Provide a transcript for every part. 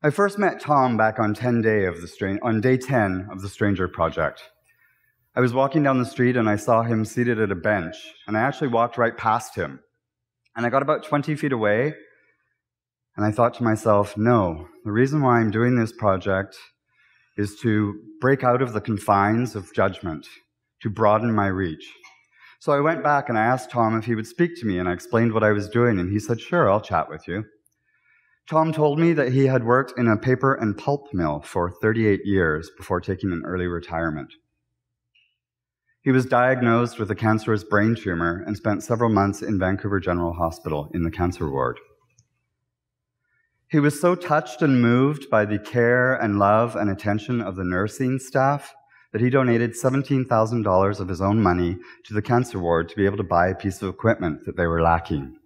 I first met Tom back on day 10 of the Stranger Project. I was walking down the street and I saw him seated at a bench, and I actually walked right past him. And I got about 20 feet away, and I thought to myself, no, the reason why I'm doing this project is to break out of the confines of judgment, to broaden my reach. So I went back and I asked Tom if he would speak to me, and I explained what I was doing, and he said, sure, I'll chat with you. Tom told me that he had worked in a paper and pulp mill for 38 years before taking an early retirement. He was diagnosed with a cancerous brain tumor and spent several months in Vancouver General Hospital in the cancer ward. He was so touched and moved by the care and love and attention of the nursing staff that he donated $17,000 of his own money to the cancer ward to be able to buy a piece of equipment that they were lacking.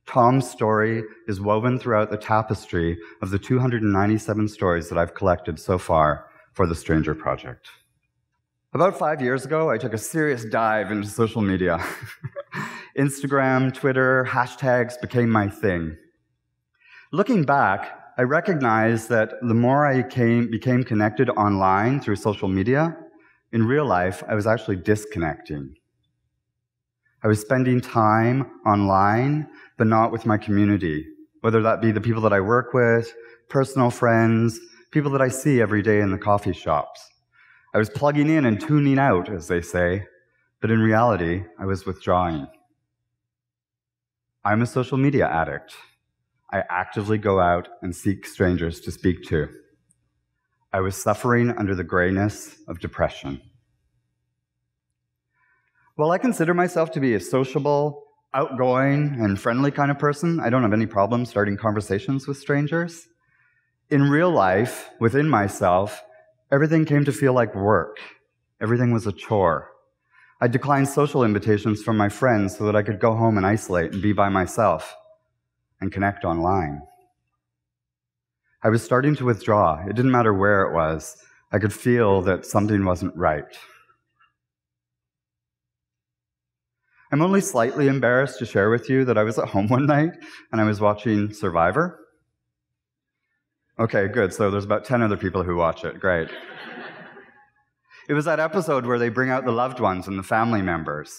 Tom's story is woven throughout the tapestry of the 297 stories that I've collected so far for the Stranger Project. About 5 years ago, I took a serious dive into social media. Instagram, Twitter, hashtags became my thing. Looking back, I recognized that the more I became connected online through social media, in real life, I was actually disconnecting. I was spending time online, but not with my community, whether that be the people that I work with, personal friends, people that I see every day in the coffee shops. I was plugging in and tuning out, as they say, but in reality, I was withdrawing. I'm a social media addict. I actively go out and seek strangers to speak to. I was suffering under the grayness of depression. While I consider myself to be a sociable, outgoing, and friendly kind of person, I don't have any problem starting conversations with strangers. In real life, within myself, everything came to feel like work. Everything was a chore. I declined social invitations from my friends so that I could go home and isolate and be by myself and connect online. I was starting to withdraw. It didn't matter where it was. I could feel that something wasn't right. I'm only slightly embarrassed to share with you that I was at home one night and I was watching Survivor. Okay, good. So there's about 10 other people who watch it. Great. It was that episode where they bring out the loved ones and the family members.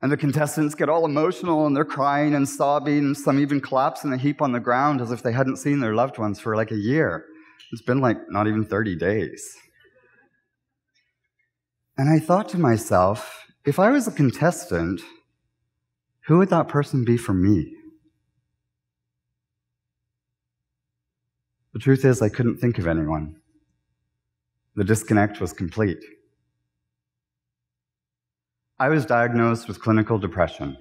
And the contestants get all emotional and they're crying and sobbing, and some even collapse in a heap on the ground as if they hadn't seen their loved ones for like a year. It's been like not even 30 days. And I thought to myself, if I was a contestant, who would that person be for me? The truth is, I couldn't think of anyone. The disconnect was complete. I was diagnosed with clinical depression.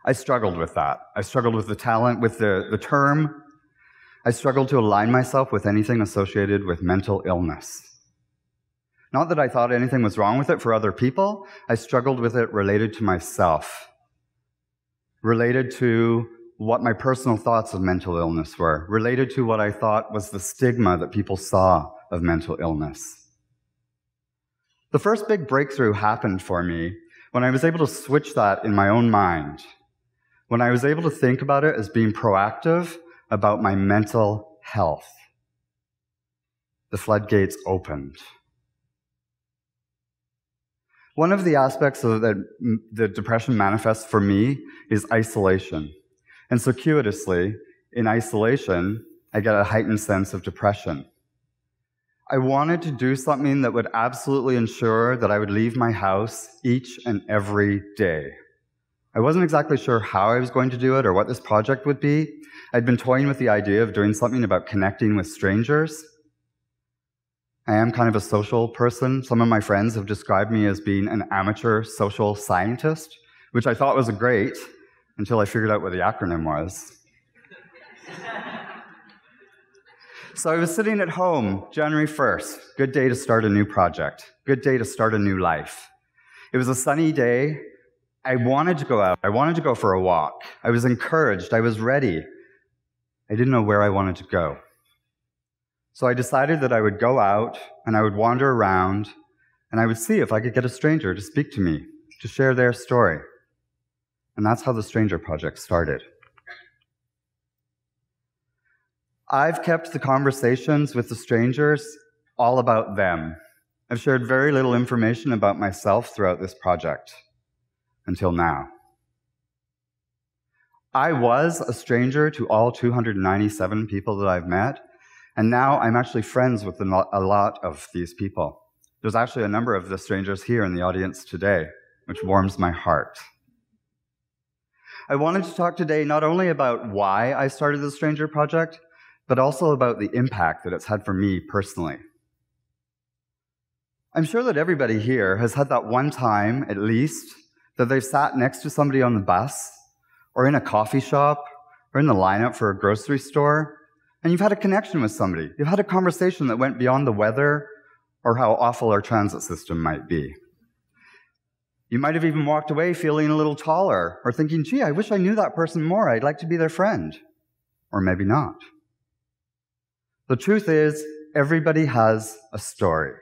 I struggled with that. I struggled with the term. I struggled to align myself with anything associated with mental illness. Not that I thought anything was wrong with it for other people. I struggled with it related to myself, related to what my personal thoughts of mental illness were, related to what I thought was the stigma that people saw of mental illness. The first big breakthrough happened for me when I was able to switch that in my own mind, when I was able to think about it as being proactive about my mental health. The floodgates opened. One of the aspects of the depression manifests for me is isolation. And circuitously, in isolation, I get a heightened sense of depression. I wanted to do something that would absolutely ensure that I would leave my house each and every day. I wasn't exactly sure how I was going to do it or what this project would be. I'd been toying with the idea of doing something about connecting with strangers. I am kind of a social person. Some of my friends have described me as being an amateur social scientist, which I thought was great until I figured out what the acronym was. So I was sitting at home, January 1st, good day to start a new project, good day to start a new life. It was a sunny day. I wanted to go out. I wanted to go for a walk. I was encouraged. I was ready. I didn't know where I wanted to go. So I decided that I would go out and I would wander around and I would see if I could get a stranger to speak to me, to share their story. And that's how the Stranger Project started. I've kept the conversations with the strangers all about them. I've shared very little information about myself throughout this project, until now. I was a stranger to all 297 people that I've met, and now I'm actually friends with a lot of these people. There's actually a number of the strangers here in the audience today, which warms my heart. I wanted to talk today not only about why I started the Stranger Project, but also about the impact that it's had for me personally. I'm sure that everybody here has had that one time, at least, that they've sat next to somebody on the bus, or in a coffee shop, or in the lineup for a grocery store, and you've had a connection with somebody. You've had a conversation that went beyond the weather or how awful our transit system might be. You might have even walked away feeling a little taller, or thinking, gee, I wish I knew that person more. I'd like to be their friend. Or maybe not. The truth is, everybody has a story.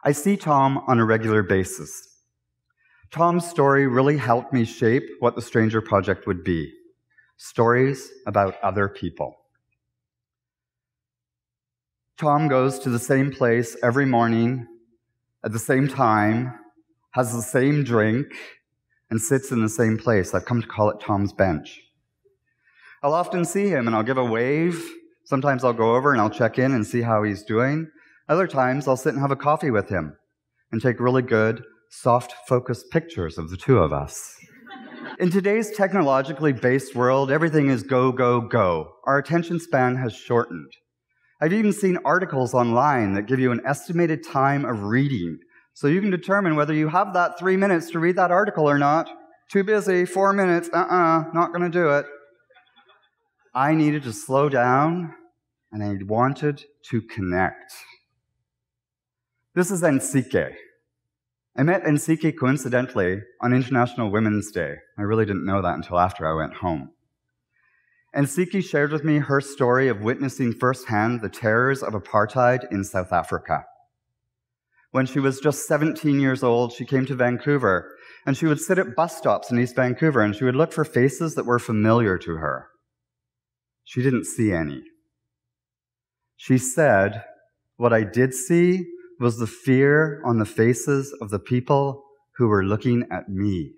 I see Tom on a regular basis. Tom's story really helped me shape what the Stranger Project would be. Stories about other people. Tom goes to the same place every morning, at the same time, has the same drink, and sits in the same place. I've come to call it Tom's bench. I'll often see him and I'll give a wave. Sometimes I'll go over and I'll check in and see how he's doing. Other times I'll sit and have a coffee with him and take really good, soft, focused pictures of the two of us. In today's technologically based world, everything is go, go, go. Our attention span has shortened. I've even seen articles online that give you an estimated time of reading, so you can determine whether you have that 3 minutes to read that article or not. Too busy, 4 minutes, not going to do it. I needed to slow down, and I wanted to connect. This is Enrique. I met Enrique coincidentally on International Women's Day. I really didn't know that until after I went home. Enrique shared with me her story of witnessing firsthand the terrors of apartheid in South Africa. When she was just 17 years old, she came to Vancouver, and she would sit at bus stops in East Vancouver, and she would look for faces that were familiar to her. She didn't see any. She said, "What I did see was the fear on the faces of the people who were looking at me."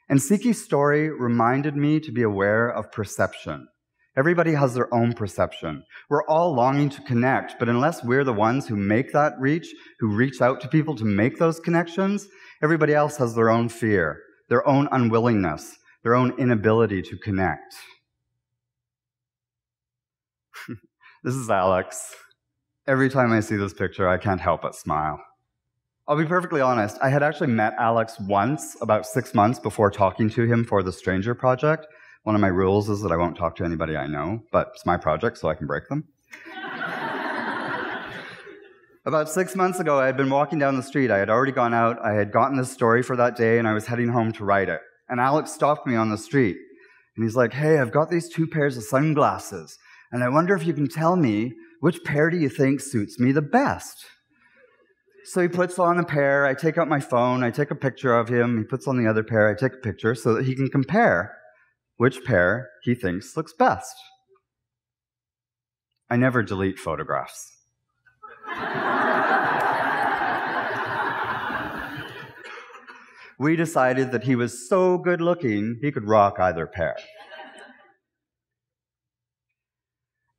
And Enrique's story reminded me to be aware of perception. Everybody has their own perception. We're all longing to connect, but unless we're the ones who make that reach, who reach out to people to make those connections, everybody else has their own fear, their own unwillingness, their own inability to connect. This is Alex. Every time I see this picture, I can't help but smile. I'll be perfectly honest, I had actually met Alex once, about 6 months before talking to him for the Stranger Project. One of my rules is that I won't talk to anybody I know, but it's my project, so I can break them. About 6 months ago, I had been walking down the street. I had already gone out. I had gotten this story for that day, and I was heading home to write it. And Alex stopped me on the street, and he's like, "Hey, I've got these 2 pairs of sunglasses, and I wonder if you can tell me which pair do you think suits me the best?" So he puts on a pair, I take out my phone, I take a picture of him, he puts on the other pair, I take a picture so that he can compare which pair he thinks looks best. I never delete photographs. We decided that he was so good looking, he could rock either pair.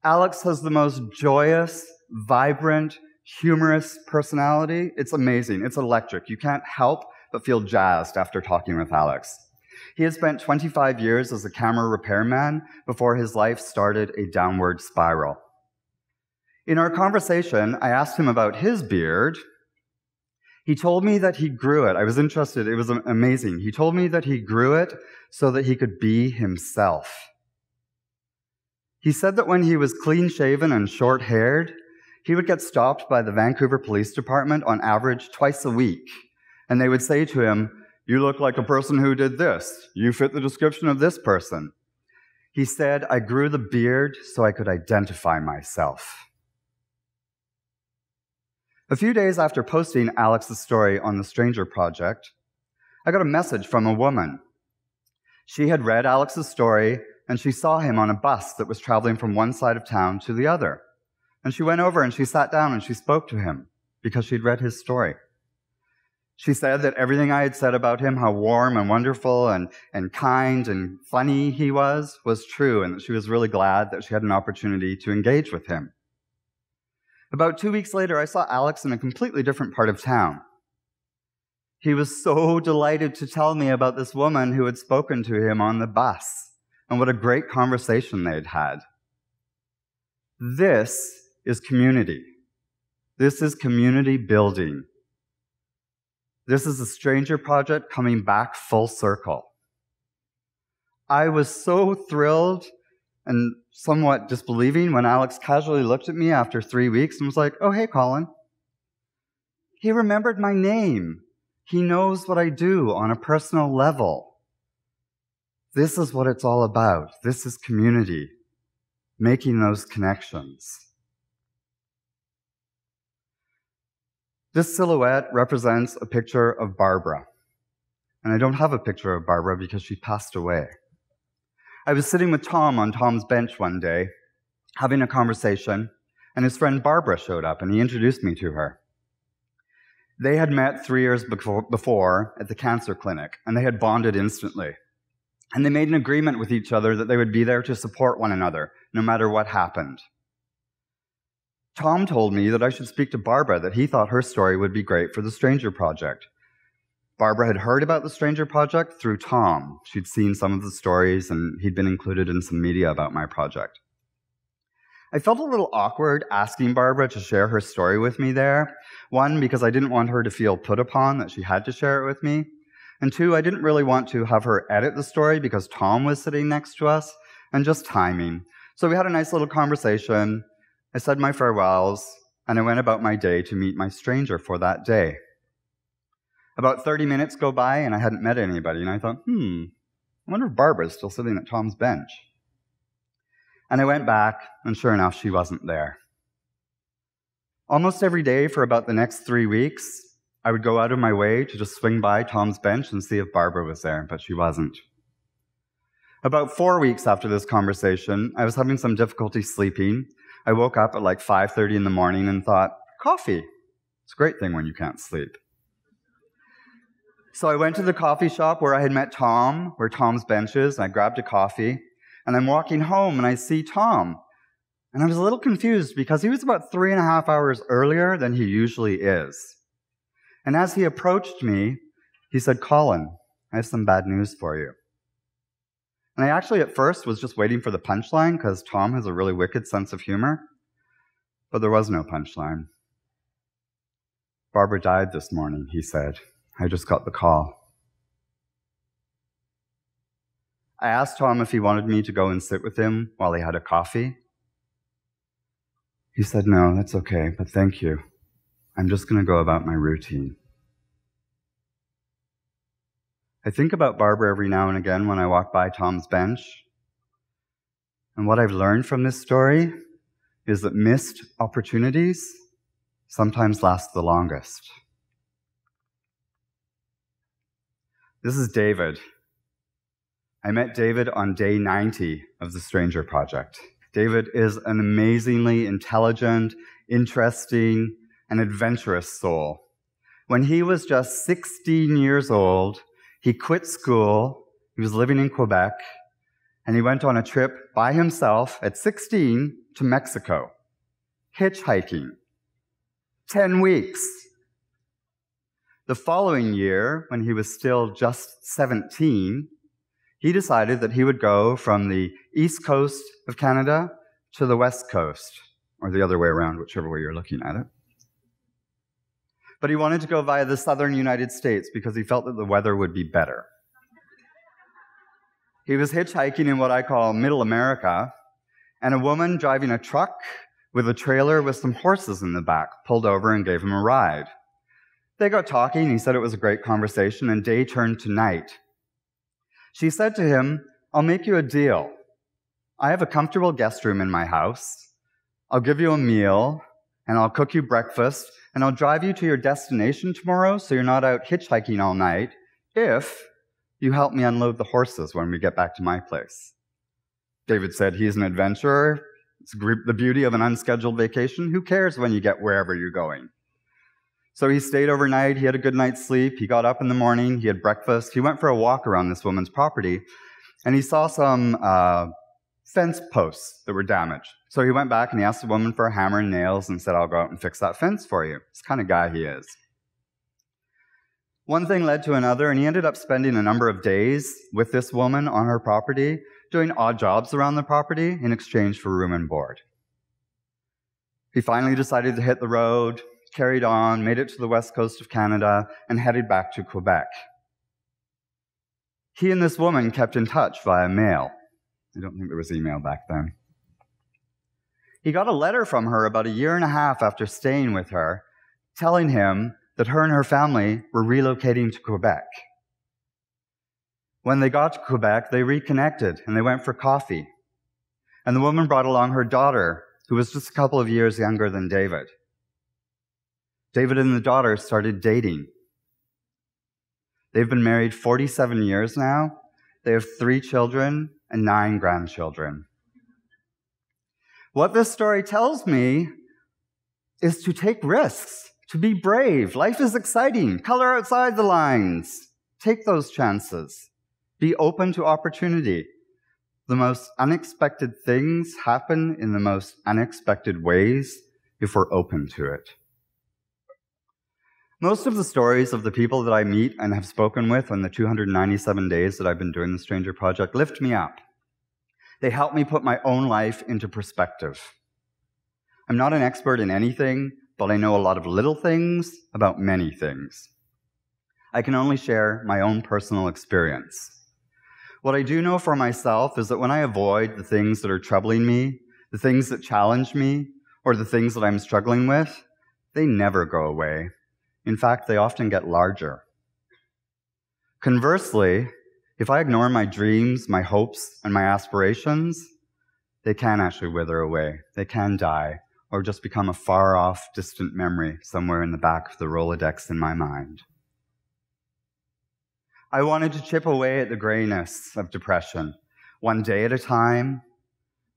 Alex has the most joyous, vibrant, humorous personality. It's amazing. It's electric. You can't help but feel jazzed after talking with Alex. He had spent 25 years as a camera repairman before his life started a downward spiral. In our conversation, I asked him about his beard. He told me that he grew it. I was interested. It was amazing. He told me that he grew it so that he could be himself. He said that when he was clean-shaven and short-haired, he would get stopped by the Vancouver Police Department on average twice a week, and they would say to him, "You look like a person who did this. You fit the description of this person." He said, "I grew the beard so I could identify myself." A few days after posting Alex's story on the Stranger Project, I got a message from a woman. She had read Alex's story and she saw him on a bus that was traveling from one side of town to the other. And she went over and she sat down and she spoke to him because she'd read his story. She said that everything I had said about him, how warm and wonderful and kind and funny he was true, and that she was really glad that she had an opportunity to engage with him. About 2 weeks later, I saw Alex in a completely different part of town. He was so delighted to tell me about this woman who had spoken to him on the bus, and what a great conversation they'd had. This is community. This is community building. This is a stranger project coming back full circle. I was so thrilled and somewhat disbelieving when Alex casually looked at me after 3 weeks and was like, "Oh, hey, Colin." He remembered my name. He knows what I do on a personal level. This is what it's all about. This is community, making those connections. This silhouette represents a picture of Barbara. And I don't have a picture of Barbara because she passed away. I was sitting with Tom on Tom's bench one day, having a conversation, and his friend Barbara showed up, and he introduced me to her. They had met 3 years before at the cancer clinic, and they had bonded instantly. And they made an agreement with each other that they would be there to support one another, no matter what happened. Tom told me that I should speak to Barbara, that he thought her story would be great for the Stranger Project. Barbara had heard about the Stranger Project through Tom. She'd seen some of the stories, and he'd been included in some media about my project. I felt a little awkward asking Barbara to share her story with me there. One, because I didn't want her to feel put upon that she had to share it with me. And two, I didn't really want to have her edit the story because Tom was sitting next to us, and just timing. So we had a nice little conversation. I said my farewells, and I went about my day to meet my stranger for that day. About 30 minutes go by, and I hadn't met anybody, and I thought, I wonder if Barbara's still sitting at Tom's bench. And I went back, and sure enough, she wasn't there. Almost every day for about the next 3 weeks, I would go out of my way to just swing by Tom's bench and see if Barbara was there, but she wasn't. About 4 weeks after this conversation, I was having some difficulty sleeping. I woke up at like 5:30 in the morning and thought, coffee. It's a great thing when you can't sleep. So I went to the coffee shop where I had met Tom, where Tom's bench is, and I grabbed a coffee. And I'm walking home, and I see Tom. And I was a little confused because he was about 3.5 hours earlier than he usually is. And as he approached me, he said, "Colin, I have some bad news for you." And I actually at first was just waiting for the punchline because Tom has a really wicked sense of humor. But there was no punchline. "Barbara died this morning," he said. "I just got the call." I asked Tom if he wanted me to go and sit with him while he had a coffee. He said, "No, that's okay, but thank you. I'm just going to go about my routine." I think about Barbara every now and again when I walk by Tom's bench. And what I've learned from this story is that missed opportunities sometimes last the longest. This is David. I met David on day 90 of the Stranger Project. David is an amazingly intelligent, interesting, and adventurous soul. When he was just 16 years old, he quit school, he was living in Quebec, and he went on a trip by himself at 16 to Mexico, hitchhiking. 10 weeks. The following year, when he was still just 17, he decided that he would go from the east coast of Canada to the west coast, or the other way around, whichever way you're looking at it. But he wanted to go via the southern United States because he felt that the weather would be better. He was hitchhiking in what I call Middle America, and a woman driving a truck with a trailer with some horses in the back pulled over and gave him a ride. They got talking, he said it was a great conversation, and day turned to night. She said to him, "I'll make you a deal. I have a comfortable guest room in my house. I'll give you a meal, and I'll cook you breakfast, and I'll drive you to your destination tomorrow so you're not out hitchhiking all night if you help me unload the horses when we get back to my place." David said he's an adventurer. It's the beauty of an unscheduled vacation. Who cares when you get wherever you're going? So he stayed overnight. He had a good night's sleep. He got up in the morning. He had breakfast. He went for a walk around this woman's property, and he saw some fence posts that were damaged. So he went back and he asked the woman for a hammer and nails and said, "I'll go out and fix that fence for you." It's the kind of guy he is. One thing led to another, and he ended up spending a number of days with this woman on her property, doing odd jobs around the property in exchange for room and board. He finally decided to hit the road, carried on, made it to the west coast of Canada, and headed back to Quebec. He and this woman kept in touch via mail. I don't think there was email back then. He got a letter from her about a year and a half after staying with her, telling him that her and her family were relocating to Quebec. When they got to Quebec, they reconnected and they went for coffee. And the woman brought along her daughter, who was just a couple of years younger than David. David and the daughter started dating. They've been married 47 years now. They have 3 children and 9 grandchildren. What this story tells me is to take risks, to be brave. Life is exciting. Color outside the lines. Take those chances. Be open to opportunity. The most unexpected things happen in the most unexpected ways if we're open to it. Most of the stories of the people that I meet and have spoken with on the 297 days that I've been doing the Stranger Project lift me up. They help me put my own life into perspective. I'm not an expert in anything, but I know a lot of little things about many things. I can only share my own personal experience. What I do know for myself is that when I avoid the things that are troubling me, the things that challenge me, or the things that I'm struggling with, they never go away. In fact, they often get larger. Conversely, if I ignore my dreams, my hopes, and my aspirations, they can actually wither away. They can die, or just become a far-off, distant memory somewhere in the back of the Rolodex in my mind. I wanted to chip away at the grayness of depression, one day at a time,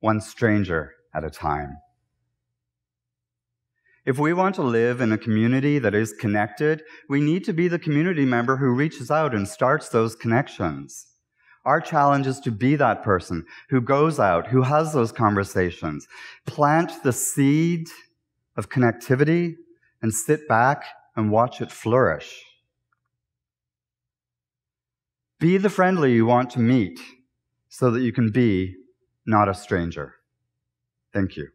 one stranger at a time. If we want to live in a community that is connected, we need to be the community member who reaches out and starts those connections. Our challenge is to be that person who goes out, who has those conversations, plant the seed of connectivity, and sit back and watch it flourish. Be the friendly you want to meet so that you can be not a stranger. Thank you.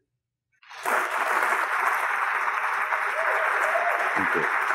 Thank you.